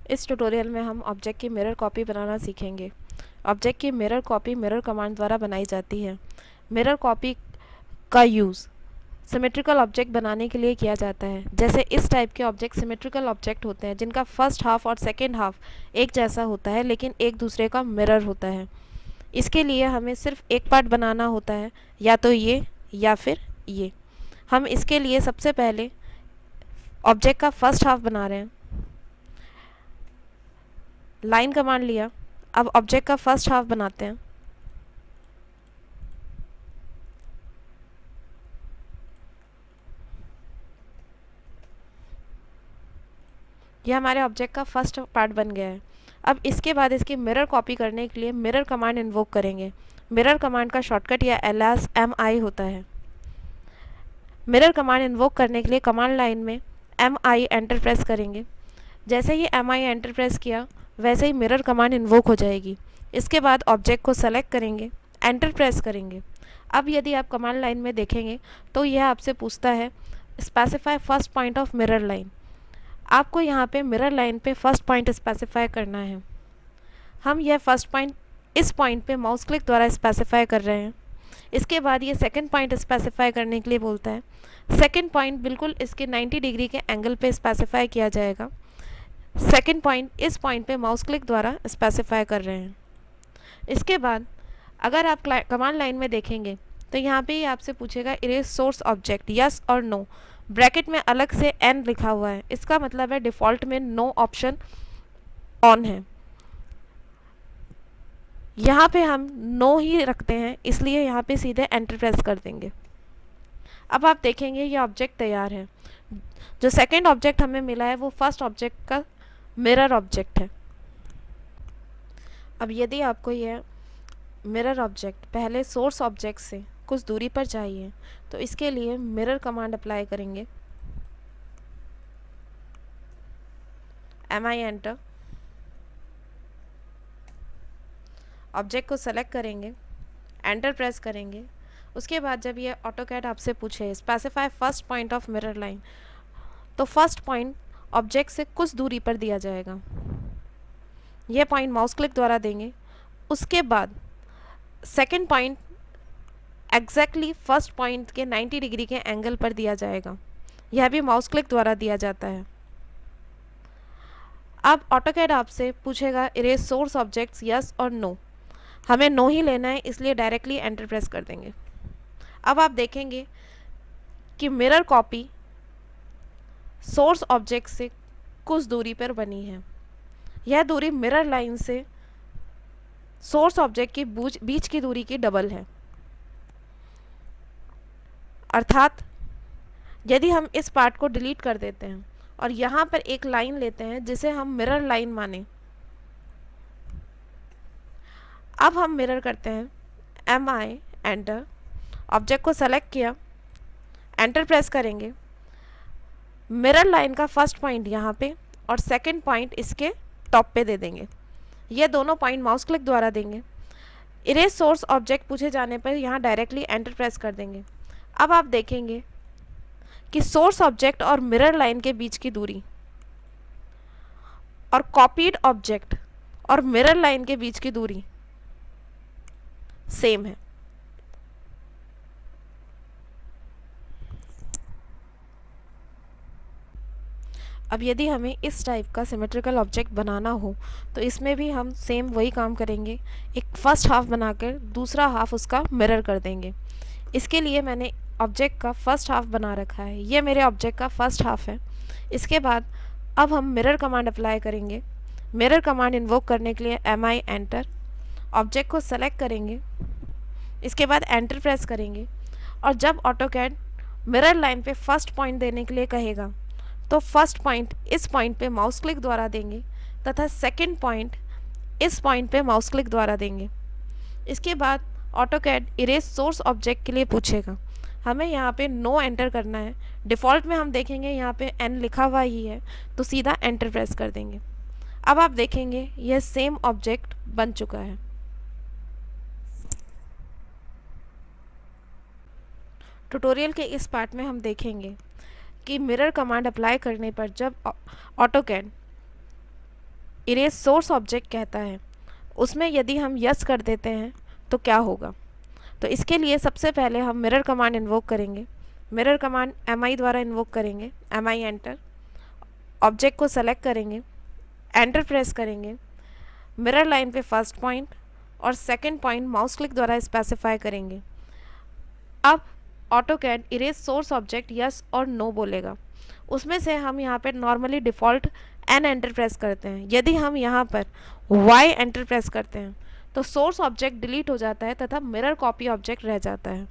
इस ट्यूटोरियल में हम ऑब्जेक्ट की मिरर कॉपी बनाना सीखेंगे। ऑब्जेक्ट की मिरर कॉपी मिरर कमांड द्वारा बनाई जाती है। मिरर कॉपी का यूज़ सिमेट्रिकल ऑब्जेक्ट बनाने के लिए किया जाता है। जैसे इस टाइप के ऑब्जेक्ट सिमेट्रिकल ऑब्जेक्ट होते हैं जिनका फर्स्ट हाफ और सेकेंड हाफ एक जैसा होता है लेकिन एक दूसरे का मिरर होता है। इसके लिए हमें सिर्फ एक पार्ट बनाना होता है, या तो ये या फिर ये। हम इसके लिए सबसे पहले ऑब्जेक्ट का फर्स्ट हाफ बना रहे हैं। लाइन कमांड लिया, अब ऑब्जेक्ट का फर्स्ट हाफ बनाते हैं। यह हमारे ऑब्जेक्ट का फर्स्ट पार्ट बन गया है। अब इसके बाद इसकी मिरर कॉपी करने के लिए मिरर कमांड इन्वोक करेंगे। मिरर कमांड का शॉर्टकट या एलएस MI होता है। मिरर कमांड इन्वोक करने के लिए कमांड लाइन में MI एंटर प्रेस करेंगे। जैसे ही MI एंटर प्रेस किया वैसे ही मिरर कमांड इन्वोक हो जाएगी। इसके बाद ऑब्जेक्ट को सेलेक्ट करेंगे, एंटर प्रेस करेंगे। अब यदि आप कमांड लाइन में देखेंगे तो यह आपसे पूछता है specify first point of mirror line. आपको यहाँ पे मिरर लाइन पे फर्स्ट पॉइंट स्पेसिफाई करना है। हम यह फर्स्ट पॉइंट इस पॉइंट पे माउस क्लिक द्वारा स्पेसिफाई कर रहे हैं। इसके बाद ये सेकंड पॉइंट स्पेसिफाई करने के लिए बोलता है। सेकंड पॉइंट बिल्कुल इसके 90 डिग्री के एंगल पे स्पेसिफाई किया जाएगा। सेकंड पॉइंट इस पॉइंट पे माउस क्लिक द्वारा स्पेसिफाई कर रहे हैं। इसके बाद अगर आप कमांड लाइन में देखेंगे तो यहाँ पे ही आपसे पूछेगा इरेज सोर्स ऑब्जेक्ट, यस और नो। ब्रैकेट में अलग से एन लिखा हुआ है, इसका मतलब है डिफ़ॉल्ट में नो ऑप्शन ऑन है। यहाँ पे हम नो ही रखते हैं, इसलिए यहाँ पे सीधे एंटर प्रेस कर देंगे। अब आप देखेंगे ये ऑब्जेक्ट तैयार है। जो सेकंड ऑब्जेक्ट हमें मिला है वो फर्स्ट ऑब्जेक्ट का मिरर ऑब्जेक्ट है। अब यदि आपको यह मिरर ऑब्जेक्ट पहले सोर्स ऑब्जेक्ट से कुछ दूरी पर चाहिए तो इसके लिए मिरर कमांड अप्लाई करेंगे। MI एंटर, ऑब्जेक्ट को सेलेक्ट करेंगे, एंटर प्रेस करेंगे। उसके बाद जब ये ऑटोकैड आपसे पूछे specify first point of mirror line, तो फर्स्ट पॉइंट ऑब्जेक्ट से कुछ दूरी पर दिया जाएगा। यह पॉइंट माउस क्लिक द्वारा देंगे। उसके बाद second point exactly first point के 90 डिग्री के एंगल पर दिया जाएगा। यह भी माउस क्लिक द्वारा दिया जाता है। अब ऑटोकैड आपसे पूछेगा इरेज सोर्स ऑब्जेक्ट्स, यस और नो। हमें नो ही लेना है, इसलिए डायरेक्टली एंटर प्रेस कर देंगे। अब आप देखेंगे कि मिरर कॉपी सोर्स ऑब्जेक्ट से कुछ दूरी पर बनी है। यह दूरी मिरर लाइन से सोर्स ऑब्जेक्ट के बीच की दूरी की डबल है। अर्थात यदि हम इस पार्ट को डिलीट कर देते हैं और यहाँ पर एक लाइन लेते हैं जिसे हम मिरर लाइन माने, अब हम मिरर करते हैं MI एंटर, ऑब्जेक्ट को सेलेक्ट किया, एंटर प्रेस करेंगे। मिरर लाइन का फर्स्ट पॉइंट यहाँ पे और सेकंड पॉइंट इसके टॉप पे दे देंगे। ये दोनों पॉइंट माउस क्लिक द्वारा देंगे। इरेज सोर्स ऑब्जेक्ट पूछे जाने पर यहाँ डायरेक्टली एंटर प्रेस कर देंगे। अब आप देखेंगे कि सोर्स ऑब्जेक्ट और मिरर लाइन के बीच की दूरी और कॉपीड ऑब्जेक्ट और मिरर लाइन के बीच की दूरी सेम है। अब यदि हमें इस टाइप का सिमेट्रिकल ऑब्जेक्ट बनाना हो तो इसमें भी हम सेम वही काम करेंगे। एक फर्स्ट हाफ बनाकर दूसरा हाफ उसका मिरर कर देंगे। इसके लिए मैंने ऑब्जेक्ट का फर्स्ट हाफ बना रखा है। ये मेरे ऑब्जेक्ट का फर्स्ट हाफ है। इसके बाद अब हम मिरर कमांड अप्लाई करेंगे। मिरर कमांड इन्वोक करने के लिए MI एंटर, ऑब्जेक्ट को सेलेक्ट करेंगे, इसके बाद एंटर प्रेस करेंगे। और जब ऑटोकैड मिरर लाइन पे फर्स्ट पॉइंट देने के लिए कहेगा तो फर्स्ट पॉइंट इस पॉइंट पे माउस क्लिक द्वारा देंगे तथा सेकंड पॉइंट इस पॉइंट पे माउस क्लिक द्वारा देंगे। इसके बाद ऑटोकैड इरेज सोर्स ऑब्जेक्ट के लिए पूछेगा। हमें यहाँ पे नो एंटर करना है। डिफ़ॉल्ट में हम देखेंगे यहाँ पे N लिखा हुआ ही है, तो सीधा एंटर प्रेस कर देंगे। अब आप देखेंगे यह सेम ऑब्जेक्ट बन चुका है। ट्यूटोरियल के इस पार्ट में हम देखेंगे कि मिरर कमांड अप्लाई करने पर जब ऑटोकैड इरेज सोर्स ऑब्जेक्ट कहता है, उसमें यदि हम यस कर देते हैं तो क्या होगा। तो इसके लिए सबसे पहले हम मिरर कमांड इन्वोक करेंगे। मिरर कमांड mi द्वारा इन्वोक करेंगे। mi एंटर, ऑब्जेक्ट को सेलेक्ट करेंगे, एंटर प्रेस करेंगे, मिरर लाइन पे फर्स्ट पॉइंट और सेकंड पॉइंट माउस क्लिक द्वारा स्पेसिफाई करेंगे। अब AutoCAD erase source object yes और नो बोलेगा। उसमें से हम यहाँ पर normally default N enter press करते हैं। यदि हम यहाँ पर वाई एंटर प्रेस करते हैं तो सोर्स ऑब्जेक्ट डिलीट हो जाता है तथा मिरर कॉपी ऑब्जेक्ट रह जाता है।